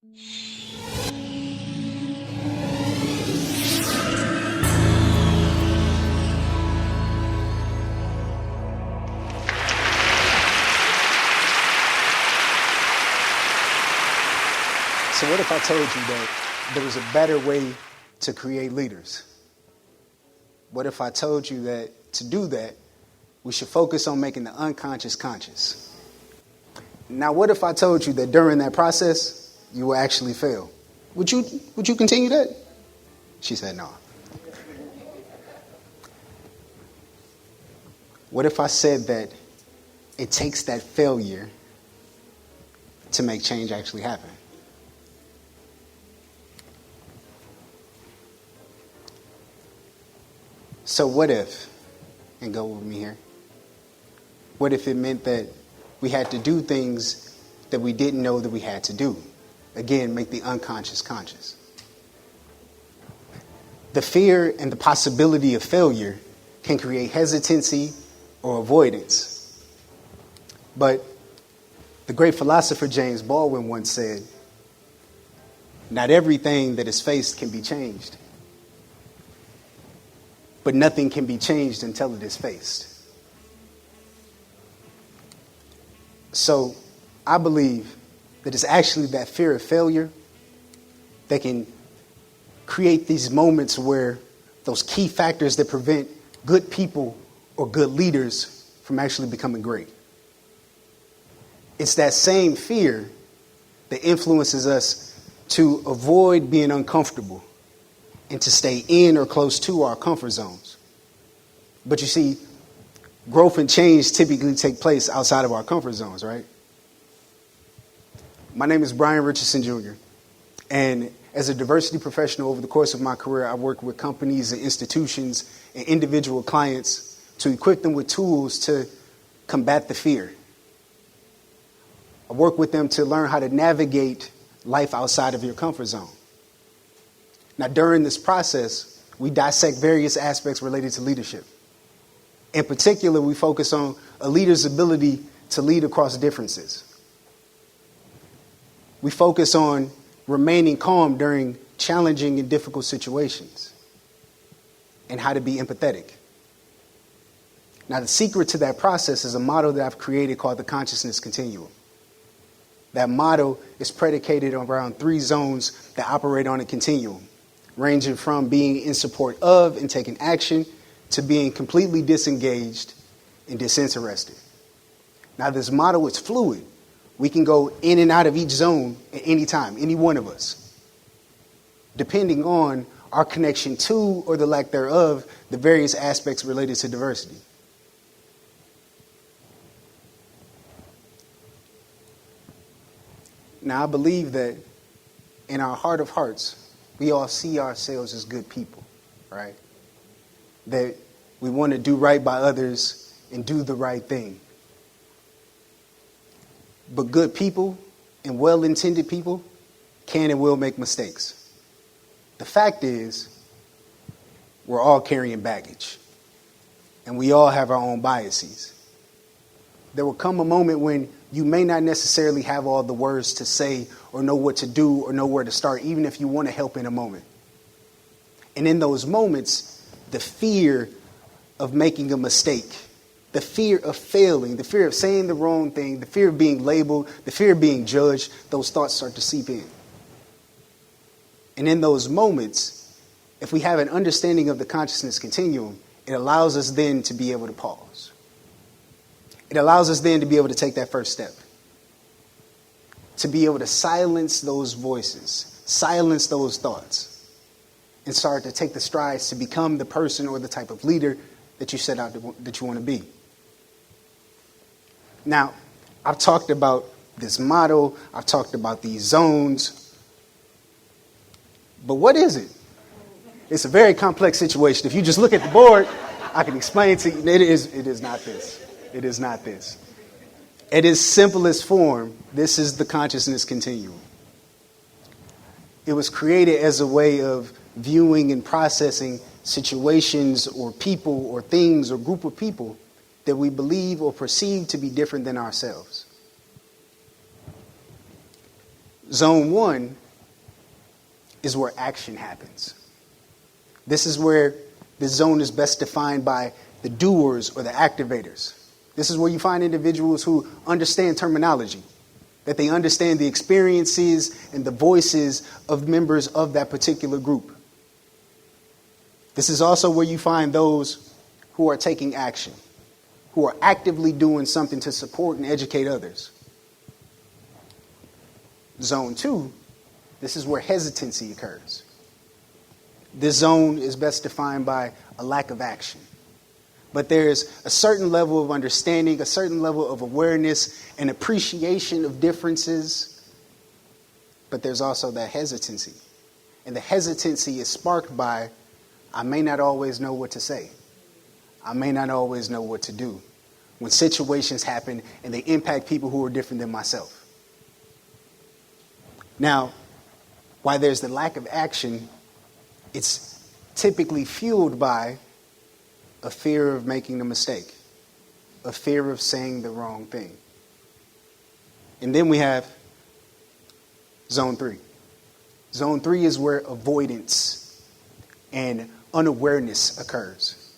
So what if I told you that there was a better way to create leaders? What if I told you that to do that, we should focus on making the unconscious conscious? Now, what if I told you that during that process, you will actually fail? Would you continue that? She said no. What if I said that it takes that failure to make change actually happen? So what if, and go with me here, what if it meant that we had to do things that we didn't know that we had to do? Again, make the unconscious conscious. The fear and the possibility of failure can create hesitancy or avoidance. But the great philosopher James Baldwin once said, "Not everything that is faced can be changed, but nothing can be changed until it is faced." So I believe that it's actually that fear of failure that can create these moments where those key factors that prevent good people or good leaders from actually becoming great. It's that same fear that influences us to avoid being uncomfortable and to stay in or close to our comfort zones. But you see, growth and change typically take place outside of our comfort zones, right? My name is Richardson Jr. And as a diversity professional over the course of my career, I work with companies and institutions and individual clients to equip them with tools to combat the fear. I work with them to learn how to navigate life outside of your comfort zone. Now, during this process, we dissect various aspects related to leadership. In particular, we focus on a leader's ability to lead across differences. We focus on remaining calm during challenging and difficult situations and how to be empathetic. Now, the secret to that process is a model that I've created called the Consciousness Continuum. That model is predicated around 3 zones that operate on a continuum, ranging from being in support of and taking action to being completely disengaged and disinterested. Now, this model is fluid. We can go in and out of each zone at any time, any one of us, depending on our connection to, or the lack thereof, the various aspects related to diversity. Now, I believe that in our heart of hearts, we all see ourselves as good people, right? That we want to do right by others and do the right thing. But good people and well-intended people can and will make mistakes. The fact is, we're all carrying baggage, and we all have our own biases. There will come a moment when you may not necessarily have all the words to say or know what to do or know where to start, even if you want to help in a moment. And in those moments, the fear of making a mistake, the fear of failing, the fear of saying the wrong thing, the fear of being labeled, the fear of being judged, those thoughts start to seep in. And in those moments, if we have an understanding of the consciousness continuum, it allows us then to be able to pause. It allows us then to be able to take that first step, to be able to silence those voices, silence those thoughts, and start to take the strides to become the person or the type of leader that you set out that you want to be. Now, I've talked about this model, I've talked about these zones, but what is it? It's a very complex situation. If you just look at the board, I can explain to you, it is not this. It is not this. At its simplest form, this is the consciousness continuum. It was created as a way of viewing and processing situations or people or things or group of people that we believe or perceive to be different than ourselves. Zone 1 is where action happens. This is where this zone is best defined by the doers or the activators. This is where you find individuals who understand terminology, that they understand the experiences and the voices of members of that particular group. This is also where you find those who are taking action, who are actively doing something to support and educate others. Zone 2, this is where hesitancy occurs. This zone is best defined by a lack of action. But there's a certain level of understanding, a certain level of awareness and appreciation of differences. But there's also that hesitancy. And the hesitancy is sparked by, I may not always know what to say. I may not always know what to do when situations happen and they impact people who are different than myself. Now, while there's the lack of action, it's typically fueled by a fear of making a mistake, a fear of saying the wrong thing. And then we have Zone 3. Zone 3 is where avoidance and unawareness occurs.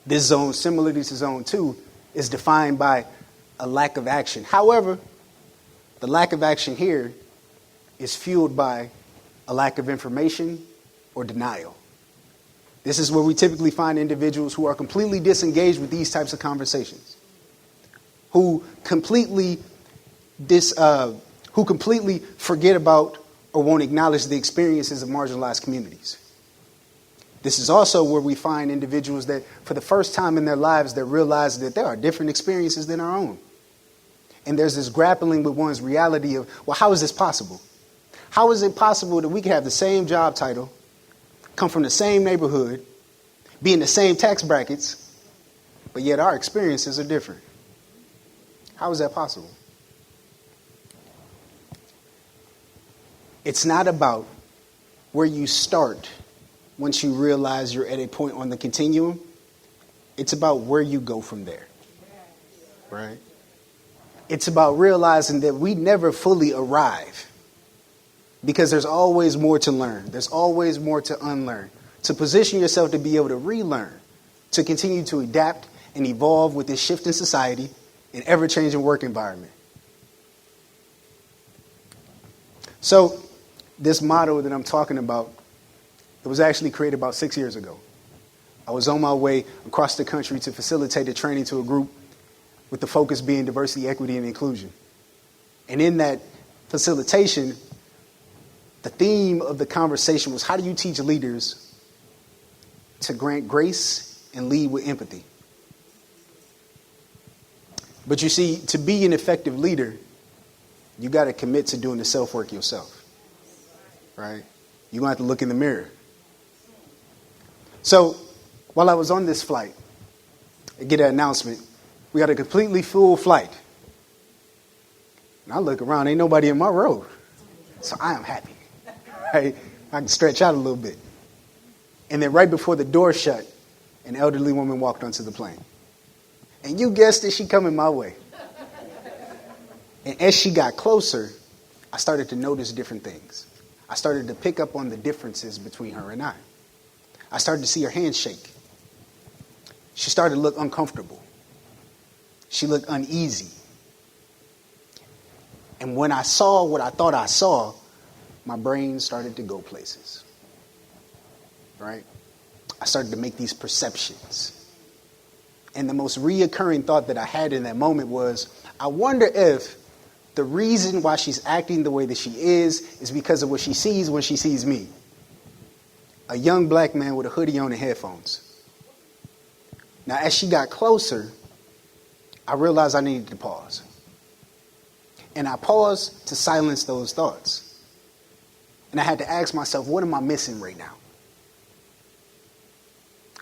This zone, similarly to Zone 2, is defined by a lack of action. However, the lack of action here is fueled by a lack of information or denial. This is where we typically find individuals who are completely disengaged with these types of conversations, who completely forget about or won't acknowledge the experiences of marginalized communities. This is also where we find individuals that for the first time in their lives, they realize that there are different experiences than our own. And there's this grappling with one's reality of, well, how is this possible? How is it possible that we can have the same job title, come from the same neighborhood, be in the same tax brackets, but yet our experiences are different? How is that possible? It's not about where you start once you realize you're at a point on the continuum. It's about where you go from there, right? It's about realizing that we never fully arrive because there's always more to learn. There's always more to unlearn. To position yourself to be able to relearn, to continue to adapt and evolve with this shifting society and ever-changing work environment. So this motto that I'm talking about, it was actually created about 6 years ago. I was on my way across the country to facilitate a training to a group with the focus being diversity, equity, and inclusion. And in that facilitation, the theme of the conversation was, how do you teach leaders to grant grace and lead with empathy? But you see, to be an effective leader, you got to commit to doing the self-work yourself, right? You're going to have to look in the mirror. So while I was on this flight, I get an announcement. We got a completely full flight. And I look around, ain't nobody in my row. So I am happy. Right? I can stretch out a little bit. And then right before the door shut, an elderly woman walked onto the plane. And you guessed it, she coming my way. And as she got closer, I started to notice different things. I started to pick up on the differences between her and I. I started to see her hands shake. She started to look uncomfortable. She looked uneasy. And when I saw what I thought I saw, my brain started to go places. Right? I started to make these perceptions. And the most reoccurring thought that I had in that moment was, I wonder if the reason why she's acting the way that she is because of what she sees when she sees me. A young black man with a hoodie on and headphones. Now, as she got closer, I realized I needed to pause. And I paused to silence those thoughts. And I had to ask myself, what am I missing right now?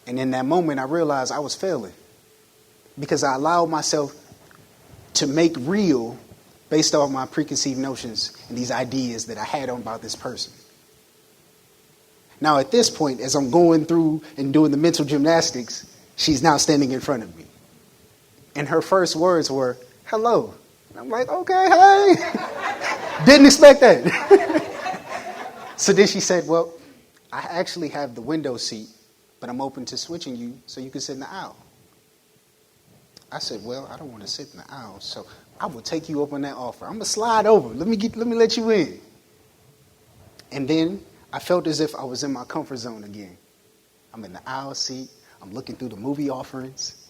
And in that moment, I realized I was failing. Because I allowed myself to make real based off my preconceived notions and these ideas that I had about this person. Now, at this point, as I'm going through and doing the mental gymnastics, she's now standing in front of me. And her first words were, hello. And I'm like, okay, hey. Didn't expect that. So then she said, well, I actually have the window seat, but I'm open to switching you so you can sit in the aisle. I said, well, I don't want to sit in the aisle, so I will take you up on that offer. I'm going to slide over. Let me let you in. And then I felt as if I was in my comfort zone again. I'm in the aisle seat. I'm looking through the movie offerings.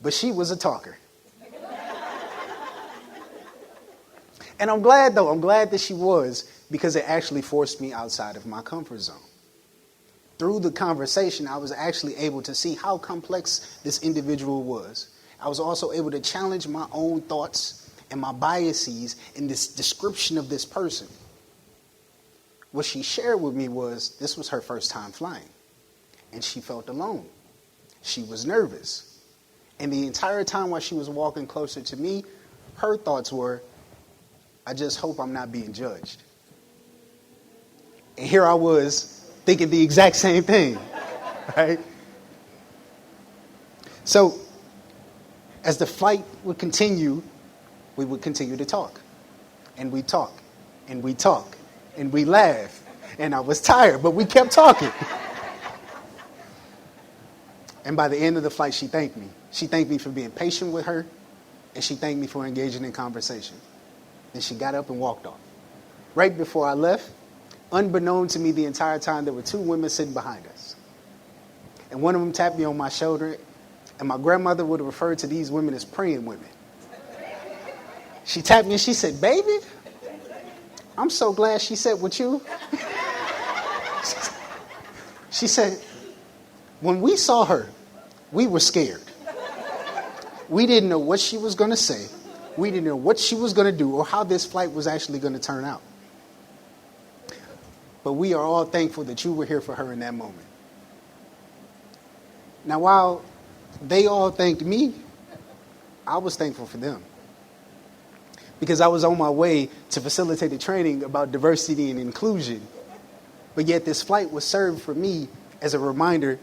But she was a talker. And I'm glad, though. I'm glad that she was, because it actually forced me outside of my comfort zone. Through the conversation, I was actually able to see how complex this individual was. I was also able to challenge my own thoughts and my biases in this description of this person. What she shared with me was this was her first time flying, and she felt alone. She was nervous. And the entire time while she was walking closer to me, her thoughts were, I just hope I'm not being judged. And here I was thinking the exact same thing, right? So as the flight would continue, we would continue to talk. And we talk. And we talk. And we laugh. And I was tired, but we kept talking. And by the end of the flight, she thanked me. She thanked me for being patient with her, and she thanked me for engaging in conversation. And she got up and walked off. Right before I left, unbeknown to me the entire time, there were two women sitting behind us. And one of them tapped me on my shoulder, and my grandmother would have referred to these women as praying women. She tapped me and she said, baby, I'm so glad she sat with you. She said, when we saw her, we were scared. We didn't know what she was going to say. We didn't know what she was going to do or how this flight was actually going to turn out. But we are all thankful that you were here for her in that moment. Now, while they all thanked me, I was thankful for them. Because I was on my way to facilitate a training about diversity and inclusion. But yet this flight was served for me as a reminder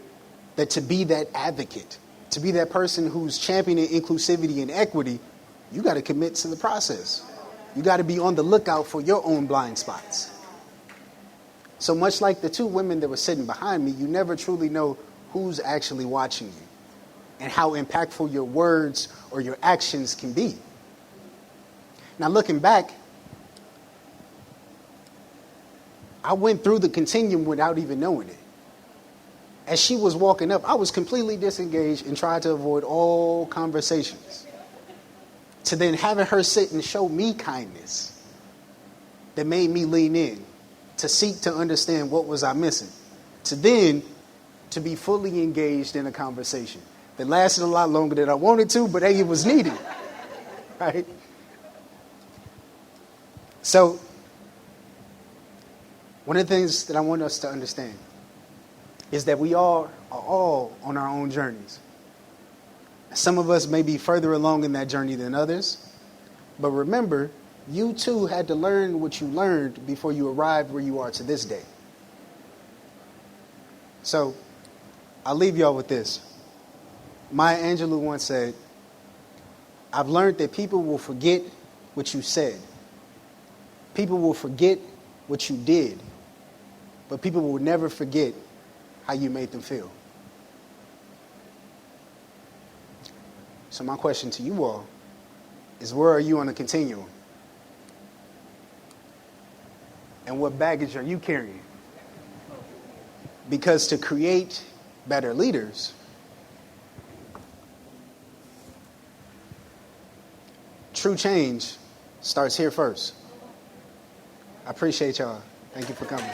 that to be that advocate, to be that person who's championing inclusivity and equity, you got to commit to the process. You got to be on the lookout for your own blind spots. So much like the two women that were sitting behind me, you never truly know who's actually watching you and how impactful your words or your actions can be. Now, looking back, I went through the continuum without even knowing it. As she was walking up, I was completely disengaged and tried to avoid all conversations. To then having her sit and show me kindness that made me lean in to seek to understand what was I missing. To then to be fully engaged in a conversation that lasted a lot longer than I wanted to, but hey, it was needed, right? So one of the things that I want us to understand is that we all are all on our own journeys. Some of us may be further along in that journey than others. But remember, you too had to learn what you learned before you arrived where you are to this day. So I'll leave y'all with this. Maya Angelou once said, I've learned that people will forget what you said. People will forget what you did. But people will never forget how you made them feel. So my question to you all is, where are you on the continuum? And what baggage are you carrying? Because to create better leaders, true change starts here first. I appreciate y'all. Thank you for coming.